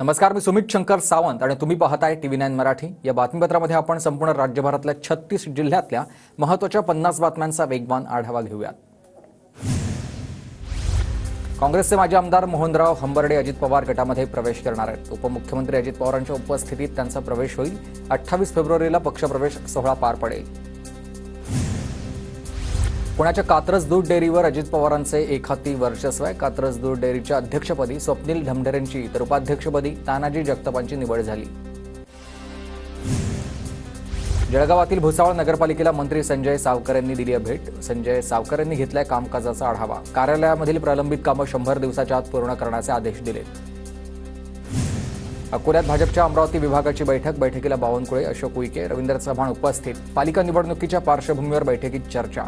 नमस्कार, मी सुमित शंकर सावंत आणि तुम्ही पाहताय TV9 मराठी। या बातमीपत्रामध्ये आपण संपूर्ण राज्यभरातल्या 36 जिल्ह्यातल्या महत्त्वाच्या 50 बातम्यांचा वेगवान आढावा घेऊयात। काँग्रेसचे माजी आमदार मोहनराव हंबर्डे अजित पवार गटामध्ये प्रवेश करणार आहेत। उपमुख्यमंत्री अजित पवारांच्या उपस्थितीत त्यांचा प्रवेश होईल। 28 फेब्रुवारीला पक्षप्रवेश सोहळा पार पडेल। पुण्याच्या कात्रज दूध डेअरीवर अजित पवारांचे एकहाती वर्चस्व आहे। कात्रज दूध डेअरीच्या अध्यक्षपदी स्वप्नील ढमढेरेंची तर उपाध्यक्षपदी तानाजी जगतापांची निवड झाली। जळगावातील भुसावळ नगरपालिकेला मंत्री संजय सावकर यांनी दिली भेट। संजय सावकर यांनी घेतलाय कामकाजाचा आढावा। कार्यालयामधील प्रलंबित कामं 100 दिवसाच्या आत पूर्ण करण्याचे आदेश दिले। अकोल्यात भाजपच्या अमरावती विभागाची बैठकीला बावनकुळे, अशोक उईके, रवींद्र चव्हाण उपस्थित। पालिका निवडणुकीच्या पार्श्वभूमीवर बैठकीत चर्चा।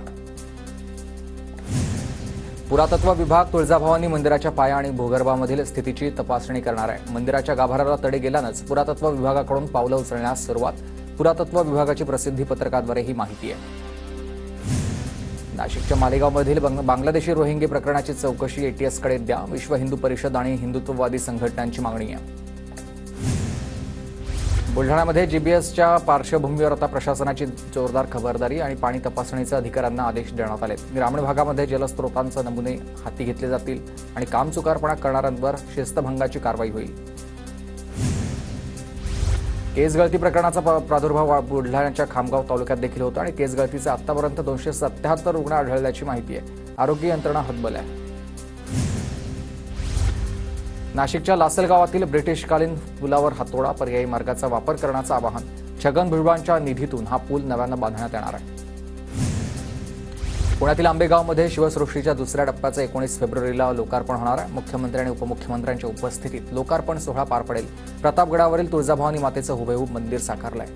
पुरातत्व विभाग तुळजाभवानी मंदिराच्या पाया आणि भूगर्भामधील स्थितीची तपासणी करणार आहे। मंदिराच्या गाभाऱ्याला तडे गेल्यानंच पुरातत्व विभागाकडून पावलं उचलण्यास सुरुवात। पुरातत्व विभागाची प्रसिद्धी पत्रकाद्वारे ही माहिती आहे। नाशिकच्या मालेगावमधील बांगलादेशी रोहिंगे प्रकरणाची चौकशी ATSकडे द्या, विश्व हिंदू परिषद आणि हिंदुत्ववादी संघटनांची मागणी आहे। बुलढाण्यामध्ये GBSच्या पार्श्वभूमीवर आता प्रशासनाची जोरदार खबरदारी आणि पाणी तपासणीचे अधिकाऱ्यांना आदेश देण्यात आले। ग्रामीण भागामध्ये जलस्रोतांचे नमुने हाती घेतले जातील आणि कामचुकारपणा करणाऱ्यांवर शिस्तभंगाची कारवाई होईल। केस गळती प्रकरणाचा प्रादुर्भाव बुलढाण्याच्या खामगाव तालुक्यात देखील होता आणि केस गळतीचे आतापर्यंत 277 रुग्ण आढळल्याची माहिती आहे। आरोग्य यंत्रणा हतबल आहे। नाशिकच्या लासलगावातील ब्रिटिशकालीन पुलावर हातोडा, पर्यायी मार्गाचा वापर करण्याचं आवाहन। छगन भुजबळांच्या निधीतून हा पूल नव्यानं बांधण्यात येणार आहे। पुण्यातील आंबेगावमध्ये शिवसृष्टीच्या दुसऱ्या टप्प्याचं 19 फेब्रुवारीला लोकार्पण होणार आहे। मुख्यमंत्री आणि उपमुख्यमंत्र्यांच्या उपस्थितीत लोकार्पण सोहळा पार पडेल। प्रतापगडावरील तुळजाभवानी मातेचं हुबेहूब मंदिर साकारलंय।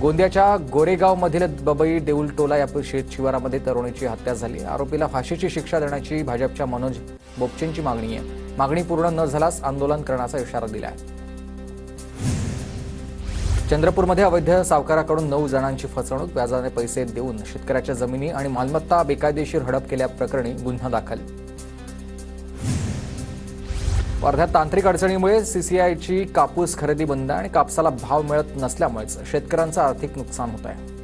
गोंदियाच्या गोरेगावमधील बबई देऊलटोला या शेत शिवारामध्ये तरुणीची हत्या झाली। आरोपीला फाशीची शिक्षा देण्याची भाजपच्या मनोज बोपचेंची मागणी आहे। मागणी पूर्ण न झाल्यास आंदोलन करण्याचा इशारा दिला आहे। चंद्रपूरमध्ये अवैध सावकाराकडून 9 जणांची फसवणूक, व्याजाने पैसे देऊन शेतकऱ्याच्या जमिनी आणि मालमत्ता बेकायदेशीर हडप केल्याप्रकरणी गुन्हा दाखल। वर्ध्यात तांत्रिक अडचणीमुळे CCIची कापूस खरेदी बंद आणि कापसाला भाव मिळत नसल्यामुळेच शेतकऱ्यांचं आर्थिक नुकसान होत आहे।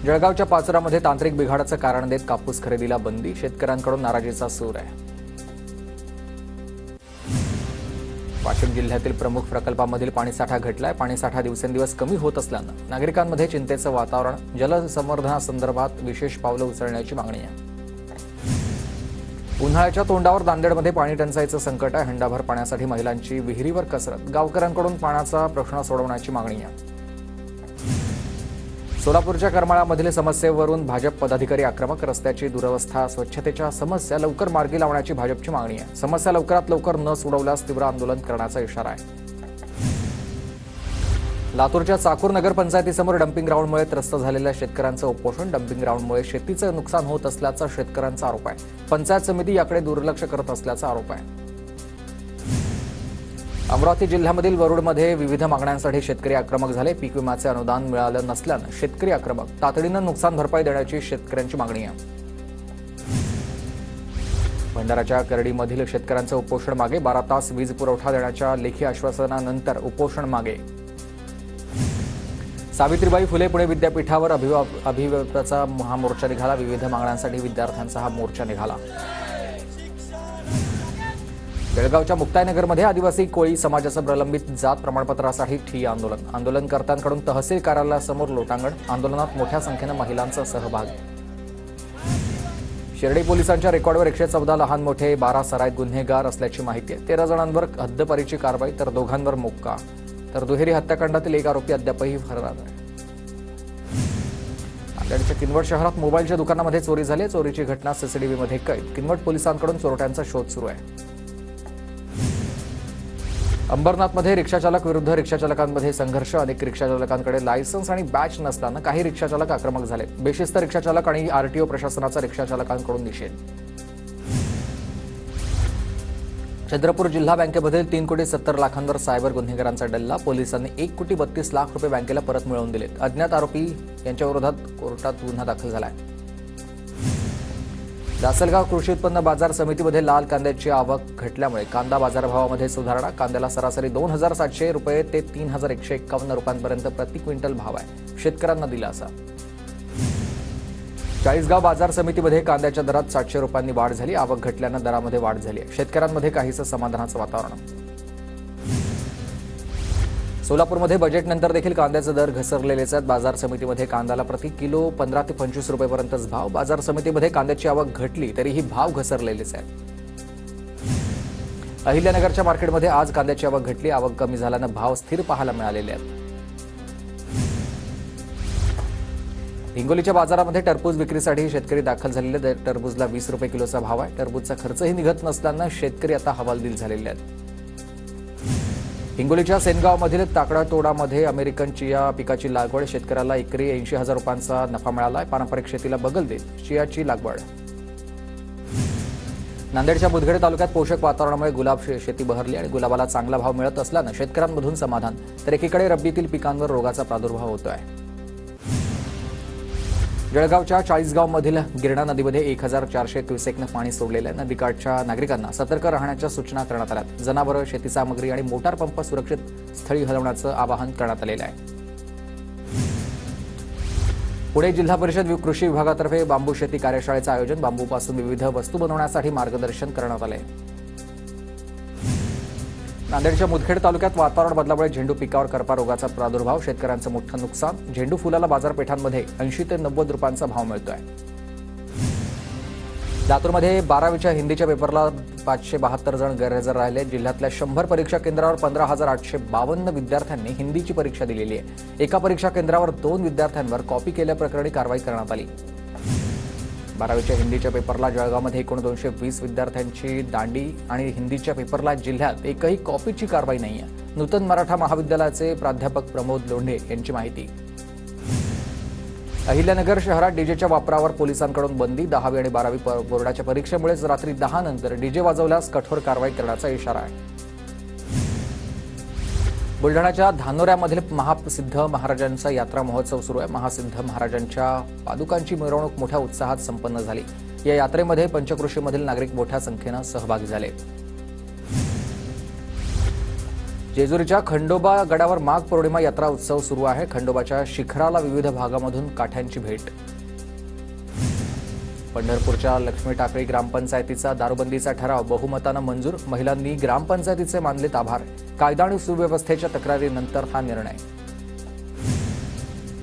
जळगावच्या पाचोरामध्ये तांत्रिक बिघाडाचं कारण देत कापूस खरेदीला बंदी, शेतकऱ्यांकडून नाराजीचा सूर आहे। वाशिम जिल्ह्यातील प्रमुख प्रकल्पामधील पाणीसाठा घटलाय। पाणीसाठा दिवसेंदिवस कमी होत असल्यानं नागरिकांमध्ये चिंतेचं वातावरण। जलसंवर्धनासंदर्भात विशेष पावलं उचलण्याची मागणी आहे। उन्हाळ्याच्या तोंडावर नांदेडमध्ये पाणी टंचाईचं संकट आहे। हंडाभर पाण्यासाठी महिलांची विहिरीवर कसरत, गावकऱ्यांकडून पाण्याचा प्रश्न सोडवण्याची मागणी आहे। सोलापूरच्या करमाळामधील समस्येवरून भाजप पदाधिकारी आक्रमक, रस्त्याची दुरवस्था, स्वच्छतेच्या समस्या लवकर मार्गी लावण्याची भाजपची मागणी आहे। समस्या लवकरात लवकर न सोडवल्यास तीव्र आंदोलन करण्याचा इशारा आहे। लातूरच्या चाकूर नगरपंचायतीसमोर डम्पिंग ग्राउंडमुळे त्रस्त झालेल्या शेतकऱ्यांचं उपोषण। डम्पिंग ग्राउंडमुळे शेतीचं नुकसान होत असल्याचा शेतकऱ्यांचा आरोप आहे। पंचायत समिती याकडे दुर्लक्ष करत असल्याचा आरोप आहे। अमरावती जिल्ह्यामधील वरुडमध्ये विविध मागण्यांसाठी शेतकरी आक्रमक झाले। पीक विम्याचे अनुदान मिळालं नसल्यानं शेतकरी आक्रमक, तातडीनं नुकसान भरपाई देण्याची शेतकऱ्यांची मागणी आहे। भंडाराच्या करडीमधील शेतकऱ्यांचं उपोषण मागे, 12 तास वीज पुरवठा देण्याच्या लेखी आश्वासनानंतर उपोषण मागे। सावित्रीबाई फुले पुणे विद्यापीठावर अभिवादनाचा महामोर्चा निघाला। विविध मागण्यांसाठी विद्यार्थ्यांचा हा मोर्चा निघाला। बेळगावच्या मुक्ताईनगरमध्ये आदिवासी कोळी समाजाचं प्रलंबित जात प्रमाणपत्रासाठी ठिय्या आंदोलन। आंदोलनकर्त्यांकडून तहसील कार्यालयासमोर लोटांगण। आंदोलनात मोठ्या संख्येनं महिलांचा सहभाग। शिर्डी पोलिसांच्या रेकॉर्डवर 114 लहान मोठे 12 सराईत गुन्हेगार असल्याची माहिती आहे। 13 जणांवर हद्दपारीची कारवाई तर 2घांवर मोक्का। तर दुहेरी हत्याकांडातील एक आरोपी अद्यापही फरार आहे। नांदेडच्या किनवट शहरात मोबाईलच्या दुकानामध्ये चोरी झाली। चोरीची घटना CCTVमध्ये कैद। किनवट पोलिसांकडून चोरट्यांचा शोध सुरू आहे। अंबरनाथमध्ये रिक्षाचालक विरुद्ध रिक्षाचालकांमध्ये संघर्ष। अनेक रिक्षाचालकांकडे लायसन्स आणि बॅच नसताना काही रिक्षाचालक आक्रमक झाले। बेशिस्त रिक्षाचालक आणि RTO प्रशासनाचा रिक्षाचालकांकडून निषेध। चंद्रपूर जिल्हा बँकेमधील 3,70,00,000 सायबर गुन्हेगारांचा डल्ला। पोलिसांनी 1,32,00,000 रुपये बँकेला परत मिळवून दिलेत। अज्ञात आरोपी यांच्या विरोधात कोर्टात गुन्हा दाखल झाला आहे। लासलगाव कृषी उत्पन्न बाजार समितीमध्ये लाल कांद्याची आवक घटल्यामुळे कांदा बाजारभावामध्ये सुधारणा. कांद्याला सरासरी 2,700 रुपये ते 3,151 रुपयांपर्यंत प्रति क्विंटल भाव आहे. शेतकऱ्यांना दिलासा. चाळीसगाव बाजार समितीमध्ये कांद्याच्या दरात 700 रुपयांनी वाढ झाली. आवक घटल्यानं दरामध्ये वाढ झाली आहे. शेतकऱ्यांमध्ये काहीसं समाधानाचं वातावरण. सोलापूरमध्ये बजेटनंतर देखील कांद्याचे दर घसरलेलेच आहेत. बाजार समितीमध्ये कांद्याला प्रति किलो 15 ते 25 रुपयेपर्यंतच भाव. बाजार समितीमध्ये कांद्याची आवक घटली तरीही भाव घसरलेलेच आहेत. अहिल्यानगरच्या मार्केटमध्ये आज कांद्याची आवक घटली. आवक कमी झाल्यानं भाव स्थिर पाहायला मिळालेले आहेत. हिंगोलीच्या बाजारामध्ये टरबूज विक्रीसाठी शेतकरी दाखल झालेले. टरबूजला 20 रुपये किलोचा भाव आहे. टरबूजचा खर्चही निघत नसल्यानं शेतकरी आता हवालदिल झालेले आहेत. हिंगोलीच्या सेनगावमधील ताकडातोडामध्ये अमेरिकन चिया पिकाची लागवड. शेतकऱ्याला एकरी 80,000 रुपयांचा नफा मिळाला आहे. पारंपरिक शेतीला बगल देत चियाची लागवड. नांदेडच्या मुदखेड तालुक्यात पोषक वातावरणामुळे गुलाब शेती बहरली आणि गुलाबाला चांगला भाव मिळत असल्यानं शेतकऱ्यांमधून समाधान. तर एकीकडे रब्बीतील पिकांवर रोगाचा प्रादुर्भाव होतोय. जळगावच्या चाळीसगावमधील गिरणा नदीमध्ये 1,400 क्युसेकनं पाणी सोडलेलं आहे. नदीकाठच्या नागरिकांना सतर्क राहण्याच्या सूचना करण्यात आल्या. जनावरं, शेती सामग्री आणि मोटार पंप सुरक्षित स्थळी हलवण्याचं आवाहन करण्यात आलेलं आहे. पुणे जिल्हा परिषद कृषी विभागातर्फे बांबू शेती कार्यशाळेचं आयोजन. बांबूपासून विविध वस्तू बनवण्यासाठी मार्गदर्शन करण्यात आले. नांदेडच्या मुदखेड तालुक्यात वातावरण बदलामुळे झेंडू पिकावर करपा रोगाचा प्रादुर्भाव. शेतकऱ्यांचं मोठं नुकसान. झेंडू फुलाला बाजारपेठांमध्ये 80 ते 90 रुपयांचा भाव मिळतोय. लातूरमध्ये 12वीच्या हिंदीच्या पेपरला 572 जण गैरहजर राहिले. जिल्ह्यातल्या 100 परीक्षा केंद्रावर 15,852 विद्यार्थ्यांनी हिंदीची परीक्षा दिलेली आहे. एका परीक्षा केंद्रावर 2 विद्यार्थ्यांवर कॉपी केल्याप्रकरणी कारवाई करण्यात आली. 12वीच्या हिंदीच्या पेपरला जळगावमध्ये एकूण 220 विद्यार्थ्यांची दांडी आणि हिंदीच्या पेपरला जिल्ह्यात एकही कॉपीची कारवाई नाही आहे. नूतन मराठा महाविद्यालयाचे प्राध्यापक प्रमोद लोंढे यांची माहिती. अहिल्यानगर शहरात डीजेच्या वापरावर पोलिसांकडून बंदी. 10वी आणि 12वी बोर्डाच्या परीक्षेमुळेच रात्री 10 नंतर डीजे वाजवल्यास कठोर कारवाई करण्याचा इशारा आहे. बुलढाण्याच्या धानोऱ्यामधील महासिद्ध महाराजांचा यात्रा महोत्सव सुरू आहे. महासिद्ध महाराजांच्या पादुकांची मिरवणूक मोठ्या उत्साहात संपन्न झाली. या यात्रेमध्ये पंचक्रोशीमधील नागरिक मोठ्या संख्येनं सहभागी झाले. जेजुरीच्या खंडोबा गडावर माघ पौर्णिमा यात्रा उत्सव सुरू आहे. खंडोबाच्या शिखराला विविध भागामधून काठ्यांची भेट. पंढरपूरच्या लक्ष्मी टाकळी ग्रामपंचायतीचा दारूबंदीचा ठराव बहुमतानं मंजूर. महिलांनी ग्रामपंचायतीचे मानलेत आभार. कायदा आणि सुव्यवस्थेच्या तक्रारीनंतर हा निर्णय.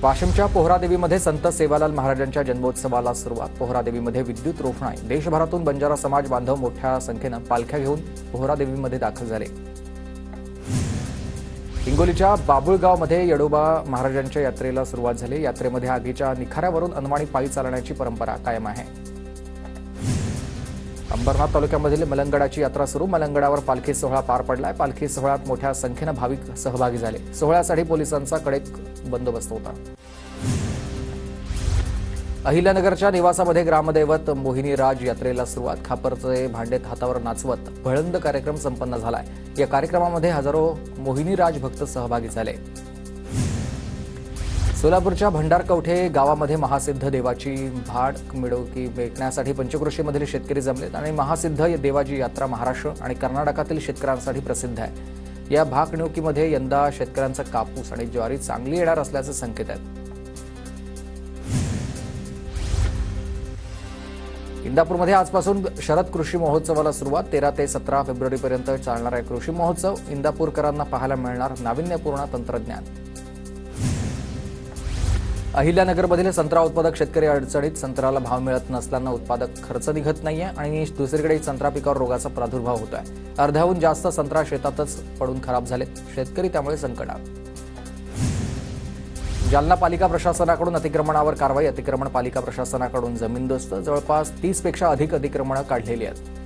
वाशिमच्या पोहरादेवीमध्ये संत सेवालाल महाराजांच्या जन्मोत्सवाला सुरुवात. पोहरादेवीमध्ये विद्युत रोषणाई. देशभरातून बंजारा समाज बांधव मोठ्या संख्येनं पालख्या घेऊन पोहरादेवीमध्ये दाखल झाले. हिंगोलीच्या बाबुळगावमध्ये येडोबा महाराजांच्या यात्रेला सुरुवात झाली. यात्रेमध्ये आगीच्या निखाऱ्यावरून अनवाणी पायी चालण्याची परंपरा कायम आहे. अंबरनाथ तालुक्यामधील मलंगडाची यात्रा सुरू. मलंगडावर पालखी सोहळा पार पडलाय. पालखी सोहळ्यात मोठ्या संख्येनं भाविक सहभागी झाले. सोहळ्यासाठी पोलिसांचा कडक बंदोबस्त होता. अहिल्यानगरच्या निवासामध्ये ग्रामदैवत मोहिनी राज यात्रेला सुरुवात. खापरचे भांडेत हातावर नाचवत भळंद कार्यक्रम संपन्न झालाय. या कार्यक्रमामध्ये हजारो मोहिनी राज भक्त सहभागी झाले. सोलापूरच्या भंडारकवठे गावामध्ये महासिद्ध देवाची भाड मिरवणूक विकण्यासाठी पंचक्रोशीमधील शेतकरी जमलेत आणि महासिद्ध देवाची यात्रा महाराष्ट्र आणि कर्नाटकातील शेतकऱ्यांसाठी प्रसिद्ध आहे. या भाकणुकीमध्ये यंदा शेतकऱ्यांचा कापूस आणि ज्वारी चांगली येणार असल्याचे संकेत आहेत. इंदापूरमध्ये आजपासून शरद कृषी महोत्सवाला सुरुवात. 13 ते 17 फेब्रुवारीपर्यंत चालणारा कृषी महोत्सव. इंदापूरकरांना पाहायला मिळणार नाविन्यपूर्ण तंत्रज्ञान. अहिल्यानगरमधील संत्रा उत्पादक शेतकरी अडचणीत. संत्र्याला भाव मिळत नसल्यानं उत्पादक खर्च निघत नाहीये आणि दुसरीकडे संत्रा पिकावर रोगाचा प्रादुर्भाव होतोय. अर्ध्याहून जास्त संत्रा शेतातच पडून खराब झालेत. शेतकरी त्यामुळे संकटात. जालना पालिका प्रशासनाकडून अतिक्रमणावर कारवाई. अतिक्रमण पालिका प्रशासनाकडून जमीनदोस्त. जवळपास 30 पेक्षा अधिक अतिक्रमणं काढलेली आहेत.